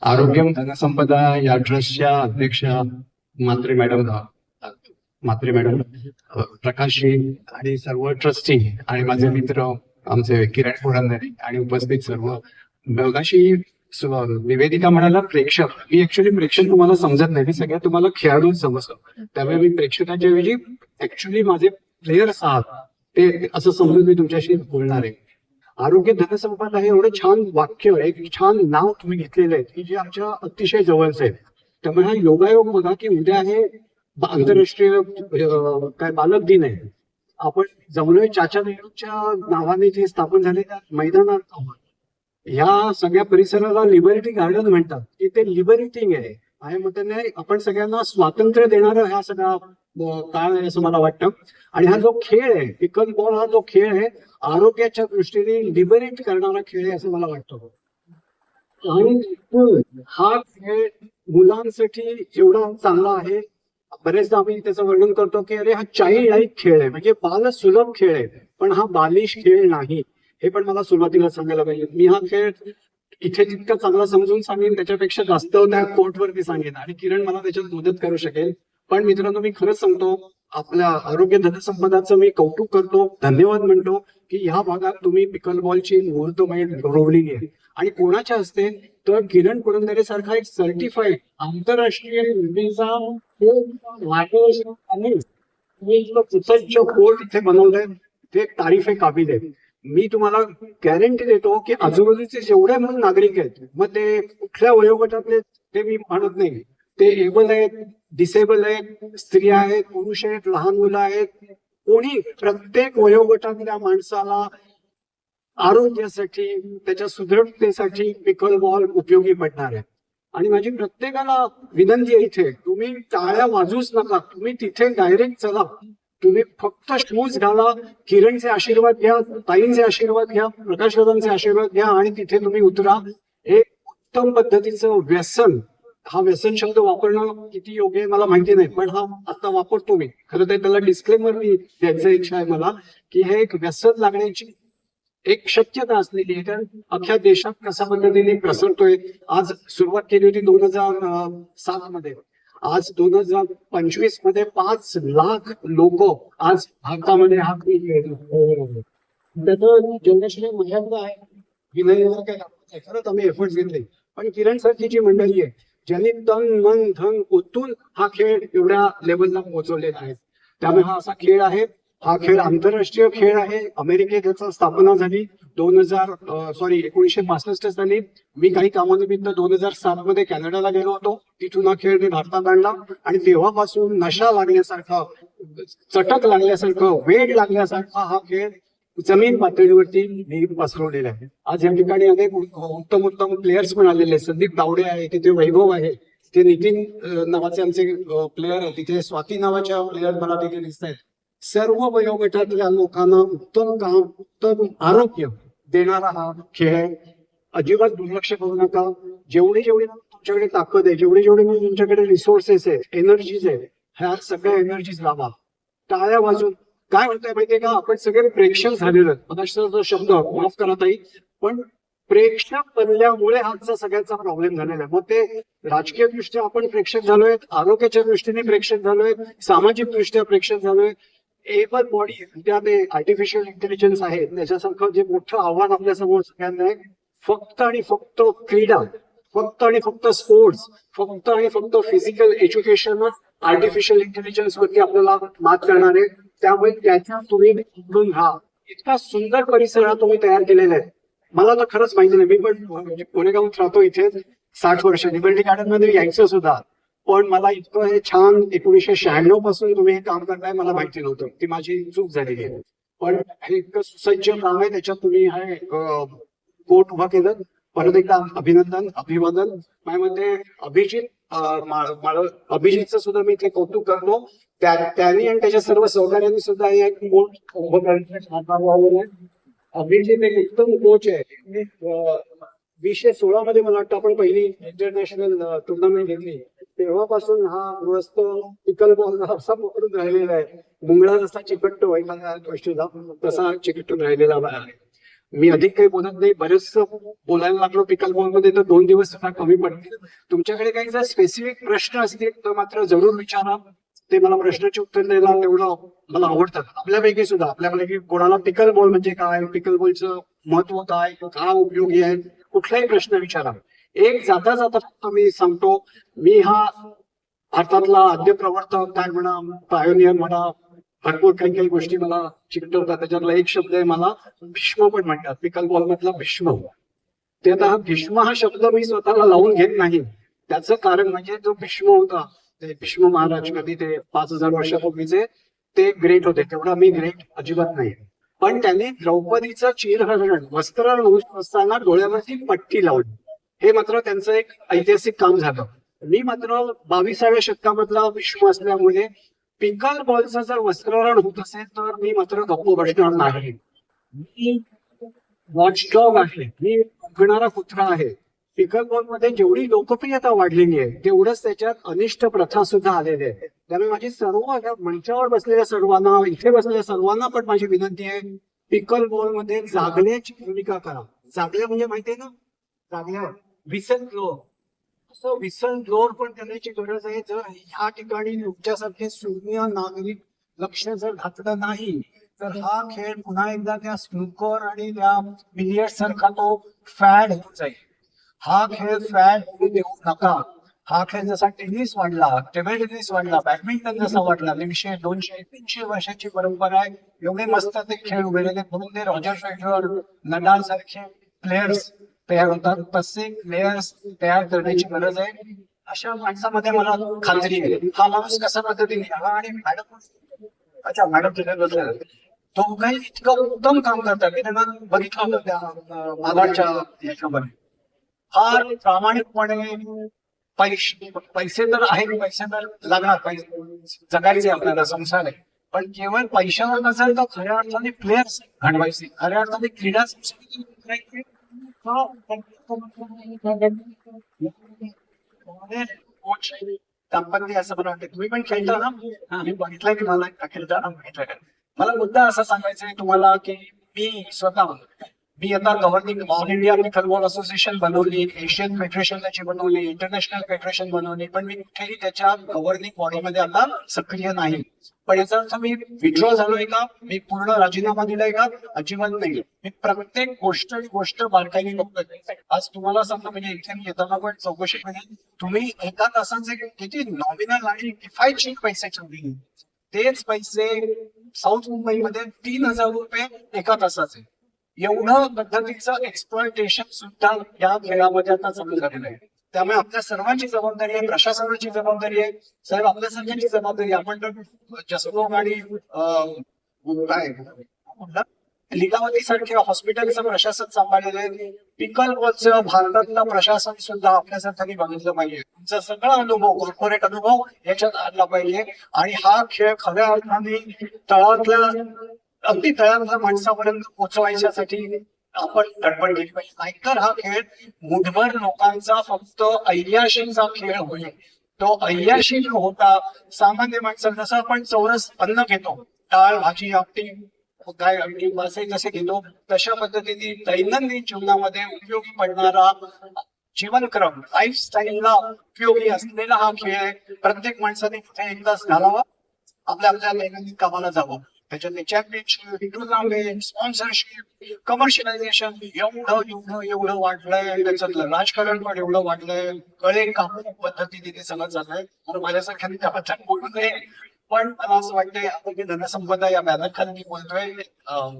आरोग्यम धनसंपदा या ट्रस्टच्या अध्यक्ष म्हात्रे मॅडम म्हात्रे मॅडम, प्रकाशजी आणि सर्व ट्रस्टी आणि माझे मित्र आमचे किरण पुरंदरे आणि उपस्थित सर्व. मगाशी निवेदिका म्हणाला प्रेक्षक. मी ऍक्च्युली प्रेक्षक तुम्हाला समजत नाही, मी सगळ्या तुम्हाला खेळाडून समजतो. त्यामुळे मी प्रेक्षकाच्या ऐवजी ऍक्च्युली माझे प्लेयर्स आहात ते असं समजून मी तुमच्याशी बोलणार आहे. आरोग्य धनसंपदा हे एवढं छान वाक्य, एक छान नाव तुम्ही घेतलेलं आहे की जे आमच्या अतिशय जवळचं आहे. त्यामुळे हा योगायोग बघा की उद्या आहे आंतरराष्ट्रीय काय बालक दिन आहे. आपण जमलोय चाचा नेहरूंच्या नावाने जे स्थापन झालेल्या मैदानात आहोत. ह्या सगळ्या परिसराला लिबर्टी गार्डन म्हणतात की ते लिबरेटिंग आहे. माझ्या मताने आपण सगळ्यांना स्वातंत्र्य देणारा हा सगळा काळ आहे असं मला वाटतं. आणि हा जो खेळ आहे, पिकल बॉल हा जो खेळ आहे, आरोग्याच्या दृष्टीने लिबरेट करणारा खेळ आहे असं मला वाटतं. आणि हा खेळ मुलांसाठी एवढा चांगला आहे. बरेचदा आम्ही त्याचं वर्णन करतो की अरे हा चाइल्ड लाईक खेळ आहे, म्हणजे बाल सुलभ खेळ आहे. पण हा बालिश खेळ नाही, हे पण मला सुरुवातीला सांगायला पाहिजे. मी हा खेळ इथे जितका चांगला समजून सांगेन त्याच्यापेक्षा जास्त त्या कोर्टवरती सांगेन आणि किरण मला त्याच्यात मदत करू शकेल. पण मित्रांनो, मी खरंच सांगतो, आपल्या आरोग्य धनसंपदाचं मी कौतुक करतो, धन्यवाद म्हणतो की ह्या भागात तुम्ही पिकल बॉलची मुहूर्तमेढ रोवलेली आहे. आणि कोणाच्या हस्ते? तर किरण पुरंदरे सारखा एक सर्टिफाईड आंतरराष्ट्रीय सुसज्ज कोर्ट इथे बनवलंय, ते तारीफे काबिल आहे. मी तुम्हाला गॅरंटी देतो की आजूबाजूचे जेवढे म्हणून नागरिक आहेत, मग ते कुठल्या वयोगटातले ते मी म्हणत नाही, ते एबल आहेत, डिसेबल आहेत, स्त्रिया आहेत, पुरुष आहेत, लहान मुलं आहेत, कोणी प्रत्येक वयोगटातल्या माणसाला आरोग्यासाठी, त्याच्या सुदृढतेसाठी पिकल बॉल उपयोगी पडणार आहे. आणि माझी प्रत्येकाला विनंती आहे, इथे तुम्ही टाळ्या वाजूच नका, तुम्ही तिथे डायरेक्ट चला. तुम्ही फक्त शूज घाला, किरणचे आशीर्वाद घ्या, ताईंचे आशीर्वाद घ्या, प्रकाशदादांचे आशीर्वाद घ्या आणि तिथे तुम्ही उतरा. हे उत्तम पद्धतीचं व्यसन, हा व्यसन शब्द वापरणं किती योग्य आहे मला माहिती नाही, पण हा आता वापरतो मी. खरं तर त्याला डिस्क्लेमर द्यायचं इच्छा आहे मला की हे एक व्यसन लागण्याची एक शक्यता असलेली आहे. कारण अख्ख्या देशात कशा पद्धतीने प्रसरतोय. आज सुरुवात केली होती 2007 मध्ये, आज 2025 मध्ये 5 लाख लोक आज भारतामध्ये हा त्याचं जनरेशन मर्यादा आहे. विनय काय खरंच आम्ही एफर्ट्स घेतले. पण किरण सारखी जी मंडळी आहे ज्यांनी तन मन धन ओतून हा खेळ एवढ्या लेवलला पोहोचवलेला आहे, त्यामुळे हा असा खेळ आहे. हा खेळ आंतरराष्ट्रीय खेळ आहे. अमेरिकेत याचा स्थापना झाली 1965 झाली. मी काही कामानिमित्त 2007 मध्ये कॅनडाला गेलो होतो. तिथून हा खेळ मी भारतात आणला आणि तेव्हापासून नशा लागण्यासारखा, चटक लागल्यासारखं, वेड लागल्यासारखा हा खेळ जमीन पातळीवरती मी पसरवलेला आहे. आज या ठिकाणी अनेक उत्तम उत्तम प्लेयर्स पण आलेले आहेत. संदीप दावडे आहे, तिथे वैभव आहे, तिथे नितीन नावाचे आमचे प्लेयर आहेत, तिथे स्वाती नावाच्या प्लेयर मला तिथे दिसत आहेत. सर्व वयोगटातल्या लोकांना उत्तम काम, उत्तम आरोग्य देणारा हा खेळ आहे. अजिबात दुर्लक्ष करू नका. जेवढी जेवढी तुमच्याकडे ताकद आहे, जेवढे जेवढे तुमच्याकडे रिसोर्सेस आहे, एनर्जीज आहे, ह्या सगळ्या एनर्जीज लावा. टाळ्या वाजून काय म्हणताय माहितीये का, आपण सगळे प्रेक्षक झालेलो आहेत. शब्द माफ करा ताई, पण प्रेक्षक बनल्यामुळे आमचा सगळ्यांचा प्रॉब्लेम झालेला आहे. मग ते राजकीय दृष्ट्या आपण प्रेक्षक झालोय, आरोग्याच्या दृष्टीने प्रेक्षक झालोय, सामाजिक दृष्ट्या प्रेक्षक झालोय. एबल बॉडी, त्यात आर्टिफिशियल इंटेलिजन्स आहे, त्याच्यासारखं जे मोठं आव्हान आपल्या समोर सगळ्यांना आहे. फक्त आणि फक्त क्रीडा, फक्त आणि फक्त स्पोर्ट्स, फक्त आणि फक्त फिजिकल एज्युकेशन आर्टिफिशियल इंटेलिजन्स वरती आपल्याला मात करणार आहे. त्यामुळे त्याच्या तुम्ही निवडून घ्या. इतका सुंदर परिसर हा तुम्ही तयार केलेला आहे. मला तर खरंच माहिती नाही, मी पण म्हणजे कोरेगावात राहतो, इथे 60 वर्ष लिबर्टी गार्डन मध्ये यायचं सुद्धा, पण मला इतकं हे छान 1996 पासून तुम्ही हे काम करताय मला माहिती नव्हतं. ती माझी चूक झालेली आहे. पण हे इतकं सुसज्ज काम आहे, त्याच्यात तुम्ही हे कोर्ट उभा केलं. परत एकदा अभिनंदन, अभिवादन. माझ्यामध्ये अभिजितचं सुद्धा मी इथे कौतुक करतो. त्यांनी आणि त्याच्या सर्व सहकार्यांनी सुद्धा एक कोर्ट उभं करण्यात. अभिजित एक उत्तम कोच आहे. 2016 मध्ये मला वाटतं आपण पहिली इंटरनॅशनल टुर्नामेंट घेतली, तेव्हापासून हा ग्रस्त पिकल बॉल असा पकडून राहिलेला आहे. मुंगळा जसा चिकटतो एखाद्या गोष्टीला, तसा चिकटून राहिलेला आहे. मी अधिक काही बोलत नाही, बरेच बोलायला लागलो पिकल बॉल मध्ये तर 2 दिवस सुद्धा कमी पडतील. तुमच्याकडे काही जर स्पेसिफिक प्रश्न असतील तर मात्र जरूर विचारा. ते मला प्रश्नाचे उत्तर द्यायला तेवढं मला आवडतं. आपल्यापैकी कोणाला पिकल बॉल म्हणजे काय, पिकल बॉलचं महत्व काय, का उपयोगी आहे, कुठलाही प्रश्न विचारा. एक जाता जाता फक्त मी सांगतो, मी हा भारतातला आद्य प्रवर्तक काय म्हणा, पायोनियर म्हणा, भरपूर काही काही गोष्टी मला चिकटवतात. त्याच्यातला एक शब्द आहे, मला भीष्म पण म्हणतात, पिकल बॉल मधला भीष्म. ते आता भीष्म हा शब्द मी स्वतःला लावून घेत नाही. त्याचं कारण म्हणजे जो भीष्म होता, ते भीष्म महाराज कधी ते 5,000 वर्षापूर्वीचे, ते ग्रेट होते. तेवढा मी ग्रेट अजिबात नाही. पण त्यांनी द्रौपदीचं चिरहरण वस्त्रहरण होत असताना डोळ्यावरती पट्टी लावली. हे मात्र त्यांचं एक ऐतिहासिक काम झालं. मी मात्र 22व्या शतकामधला भीष्म असल्यामुळे पिकल बॉलचं जर वस्त्रहरण होत असेल तर मी मात्र गप्प बसणार नाही. मी वॉचडॉग आहे, मी उगणारा कुत्रा आहे. पिकल बॉल मध्ये जेवढी लोकप्रियता वाढलेली आहे तेवढंच त्याच्यात अनिष्ट प्रथा सुद्धा आलेली आहे. त्यामुळे माझी सर्व मंचावर बसलेल्या सर्वांना, इथे बसलेल्या सर्वांना पण माझी विनंती आहे, पिकल बॉल मध्ये जागण्याची भूमिका करा. जागल्या म्हणजे माहितीये ना, जागल्या विसन फ्लोर, असं विसन फ्लोर पण करण्याची गरज आहे. जर ह्या ठिकाणी तुमच्यासारखे शून्य नागरिक लक्ष जर घातलं नाही तर हा खेळ पुन्हा एकदा त्या स्नूकर आणि त्या बिलियर्ड सारखा तो फॅड होऊन जाईल. हा खेळ फॅड होऊ देऊ नका. हा खेळ जसा टेनिस वाढला, टेबल टेनिस वाढला, बॅडमिंटन जसा वाढला, 150, 200, 300 वर्षाची परंपरा आहे. एवढे मस्त ते खेळ उभे म्हणून ते रॉजर फेडरर, नडाल सारखे प्लेयर्स तयार होतात. तसे प्लेयर्स तयार करण्याची गरज आहे. अशा माणसामध्ये मला खात्री आहे. हा माणूस कशा पद्धतीने, आणि मॅडम, अच्छा मॅडम तिथे बसले, तो काही इतकं उत्तम काम करतात की त्यांना बघितलं होतं त्या मागाच्या याच्यामध्ये. फार प्रामाणिकपणे पैसे तर आहेत, पैसे तर लागणार, पैसे जगायचे आपल्याला, संसार आहे. पण केवळ पैशावर नसेल तर खऱ्या अर्थाने प्लेयर्स घडवायचे, खऱ्या अर्थाने क्रीडा संस्कृती दाम्पत्य असं मला वाटतं. तुम्ही पण खेळता ना? मी बघितलंय की मला खेळताना बघितलंय. मला मुद्दा असा सांगायचा आहे तुम्हाला की मी आता गव्हर्निंग ऑल इंडिया पिकल बॉल असोसिएशन बनवली, एशियन फेडरेशन त्याची बनवली, इंटरनॅशनल फेडरेशन बनवली, पण मी कुठेही त्याच्या गव्हर्निंग बॉडीमध्ये आता सक्रिय नाही. पण याचा अर्थ मी विड्रॉ झालोय का, मी पूर्ण राजीनामा दिलाय का? अजिबात नाही. मी प्रत्येक गोष्ट बारकाईने बघतोय. आज तुम्हाला सांगतो, म्हणजे इथे मी येताना पण चौकशी केली, तुम्ही एका तासाचे किती नॉमिनल आणि किफायतशीर पैसे ठेवले. तेच पैसे साऊथ मुंबईमध्ये 3,000 रुपये एका तासाचे. एवढं पद्धतीचं एक्सप्लॉयटेशन सुद्धा या खेळामध्ये आता चालू झालेलं आहे. त्यामुळे आपल्या सर्वांची जबाबदारी आहे, प्रशासनाची जबाबदारी आहे, साहेब आपल्या सगळ्यांची जबाबदारी. आपण तर जसलोक आणि काय लिलावती सारखे हॉस्पिटलचं प्रशासन सांभाळलेलं आहे. पिकल बॉलचं भारतातलं प्रशासन सुद्धा आपल्यासारख्यांनी बघितलं पाहिजे. तुमचा सगळा अनुभव, कॉर्पोरेट अनुभव याच्यात आणला पाहिजे. आणि हा खेळ खऱ्या अर्थाने तळातल्या, अगदी तळातल्या माणसापर्यंत पोहोचवायच्यासाठी आपण धडपड केली पाहिजे. नाहीतर हा खेळ मुठभर लोकांचा फक्त ऐयाशीचा खेळ होईल. तो ऐयाशी न होता सामान्य माणसं, जसं आपण चौरस अन्न घेतो, डाळ भाजी आमटी काय आमटी मासे जसे घेतो, तशा पद्धतीने दैनंदिन जीवनामध्ये उपयोगी पडणारा जीवनक्रम, लाईफस्टाईलला उपयोगी असलेला हा खेळ आहे. प्रत्येक माणसाने तिथे एकदाच घालावा, आपल्या दैनंदिन कामाला जावं. त्याच्यातले चॅम्पियनशिप, टुर्नामेंट, स्पॉन्सरशिप, कमर्शियलायझेशन एवढं वाढलंय. त्याच्यातलं राजकारण पण एवढं वाढलंय. कळे कापून पद्धतीने ते सगळं चाललंय. तर माझ्यासारख्याने त्याबद्दल बोलू नये. पण मला असं वाटतंय आपण की धनसंपदा या बॅनर खाली मी बोलतोय,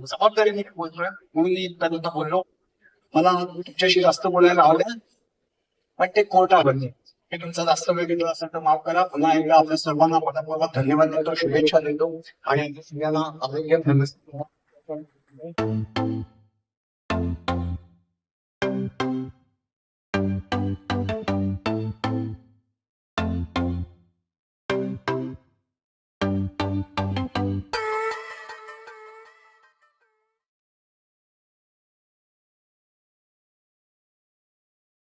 जबाबदारीने बोलतोय म्हणून मी इथपर्यंत बोललो. मला तुमच्याशी जास्त बोलायला आवडेल, पण ते कोर्ट आवडले. हे तुमचा जास्त वेळ घेतला असेल तर माफ करा. पुन्हा एकदा आपल्या सर्वांना मनपूर्वक धन्यवाद देतो, शुभेच्छा देतो आणि सगळ्यांना आरोग्य